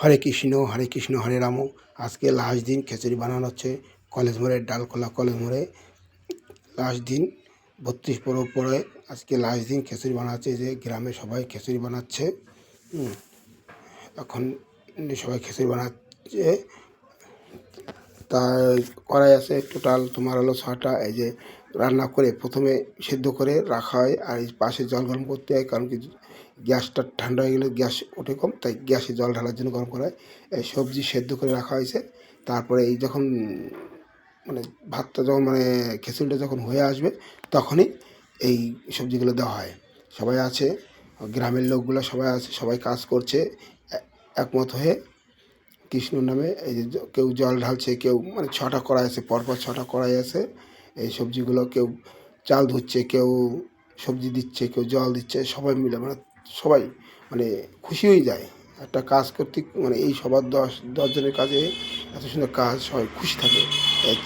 হরে কৃষ্ণ হরে রাম। আজকে লাস্ট দিন খিচুড়ি বানানো হচ্ছে কলেজ মোড়ে, ডালখোলা কলেজ মোড়ে। লাস্ট দিন 32 পর্ব পরে আজকে লাস্ট দিন খিচুড়ি বানাচ্ছে। যে গ্রামে সবাই খিচুড়ি বানাচ্ছে। এখন সবাই খিচুড়ি বানাচ্ছে। তাই কড়াই আছে টোটাল তোমার হলো 6টা। এই যে রান্না করে প্রথমে সেদ্ধ করে রাখা হয়, আর এই পাশে জল গরম করতে হয়। কারণ কি গ্যাসটা ঠান্ডা হয়ে গেলে গ্যাস ওঠে কম, তাই গ্যাসে জল ঢালার জন্য গরম করা হয়। এই সবজি সেদ্ধ করে রাখা হয়েছে। তারপরে এই যখন মানে ভাতটা যখন খিচুড়িটা যখন হয়ে আসবে, তখনই এই সবজিগুলো দেওয়া হয়। সবাই আছে, গ্রামের লোকগুলো সবাই আছে, সবাই কাজ করছে একমত হয়ে কৃষ্ণর নামে। এই যে কেউ জল ঢালছে, কেউ 6টা কড়াই আছে, পরপর 6টা কড়াই আছে। এই সবজিগুলো কেউ চাল ধুচ্ছে, কেউ সবজি দিচ্ছে, কেউ জল দিচ্ছে। সবাই মিলে সবাই খুশি হয়ে যায় একটা কাজ করতে। এই সবার 10 জনের কাজে এত সুন্দর কাজ, সবাই খুশি থাকে।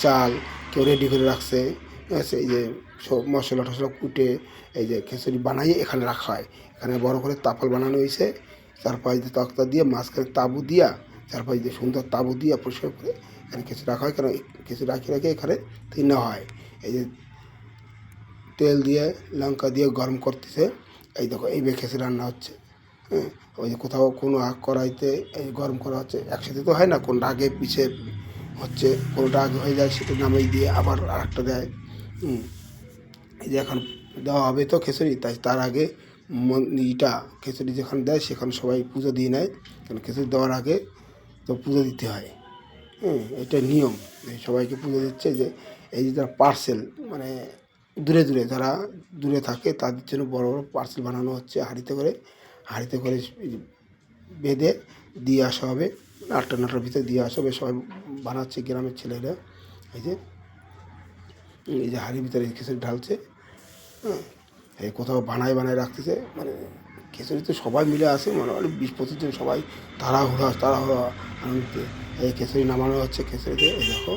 চাল কেউ রেডি করে রাখছে, ঠিক আছে। এই যে সব মশলা টশলা কুটে এই যে খিচুড়ি বানাইয়ে এখানে রাখা হয়। এখানে বড় করে তাপাল বানানো হয়েছে, চারপাশ দিয়ে তক্তা দিয়ে, মাঝখানে তাঁবু দিয়া, চারপাশ দিয়ে সুন্দর তাঁবু দিয়ে পরিষ্কার করে এখানে খিচুড়ি রাখা হয়। কারণ খিচুড়ি রাখে এখানে নেওয়া হয়। এই যে তেল দিয়ে লঙ্কা দিয়ে গরম করতেছে। এই দেখো এইভাবে খিচুড়ি রান্না হচ্ছে। ওই যে কোথাও কোনো কড়াইতে এই গরম করা হচ্ছে, একসাথে তো হয় না, কোনটা আগে পিছিয়ে হচ্ছে, কোনোটা আগে হয়ে যায় সেটা নামিয়ে দিয়ে আবার আরেকটা দেয়। এই যে এখন দেওয়া হবে তো খিচুড়ি, তাই তার আগে খিচুড়ি যেখানে দেয় সেখানে সবাই পুজো দিয়ে নেয়। কারণ খিচুড়ি দেওয়ার আগে তো পুজো দিতে হয়। এটা নিয়ম, সবাইকে পুজো দিচ্ছে। যে এই যে যারা পার্সেল দূরে যারা দূরে থাকে, তাদের জন্য বড় বড় পার্সেল বানানো হচ্ছে। হাঁড়িতে করে বেঁধে দিয়ে আসা হবে। 8টা-9টার ভিতরে দিয়ে আসা হবে। সবাই বানাচ্ছে গ্রামের ছেলেরা। এই যে হাঁড়ির ভিতরে খিচুড়ি ঢালছে। এই কোথাও বানায় রাখতেছে। খিচুড়ি তো সবাই মিলে আসে, 20-25 জন সবাই তাড়াহুড়া আনন্দে এই খিচুড়ি নামানো হচ্ছে। খিচুড়িতে এই দেখো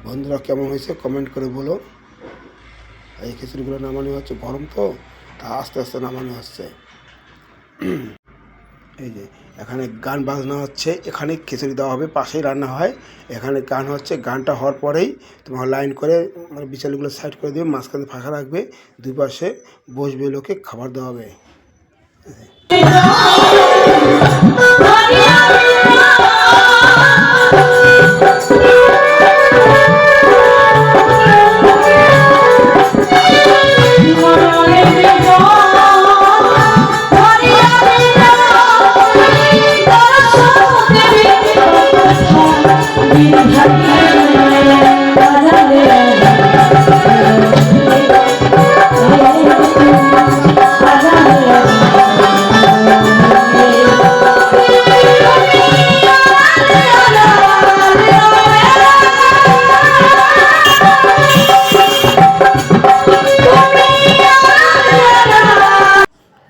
বন্ধুরা, কেমন হয়েছে কমেন্ট করে বলো। এই খিচুড়িগুলো নামানো হচ্ছে, গরম তো, তা আস্তে আস্তে নামানো হচ্ছে। এই যে এখানে গান বাজনা হচ্ছে, এখানে খিচুড়ি দেওয়া হবে, পাশেই রান্না হয়। এখানে গান হচ্ছে, গানটা হওয়ার পরেই তোমার লাইন করে বিচালিগুলো সাইড করে দেবে, মাঝখানে ফাঁকা রাখবে, দুই পাশে বসবে লোকে, খাবার দেওয়া হবে।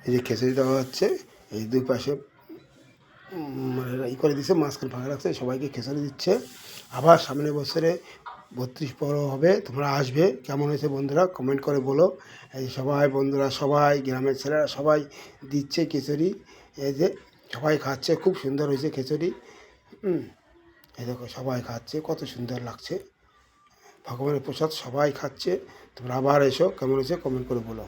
এই যে খিচুড়ি দেওয়া হচ্ছে, এই দুই পাশে করে দিচ্ছে, মাঝখানে ফাঁকা রাখছে, সবাইকে খিচুড়ি দিচ্ছে। আবার সামনের বছরে 32 পর্ব হবে, তোমরা আসবে। কেমন হয়েছে বন্ধুরা কমেন্ট করে বলো। এই সবাই বন্ধুরা, সবাই গ্রামের ছেলেরা সবাই দিচ্ছে খিচুড়ি। এই যে সবাই খাচ্ছে, খুব সুন্দর হয়েছে খিচুড়ি। এই দেখো সবাই খাচ্ছে, কত সুন্দর লাগছে, ভগবানের প্রসাদ, সবাই খাচ্ছে। তোমরা আবার এসো, কেমন হয়েছে কমেন্ট করে বলো।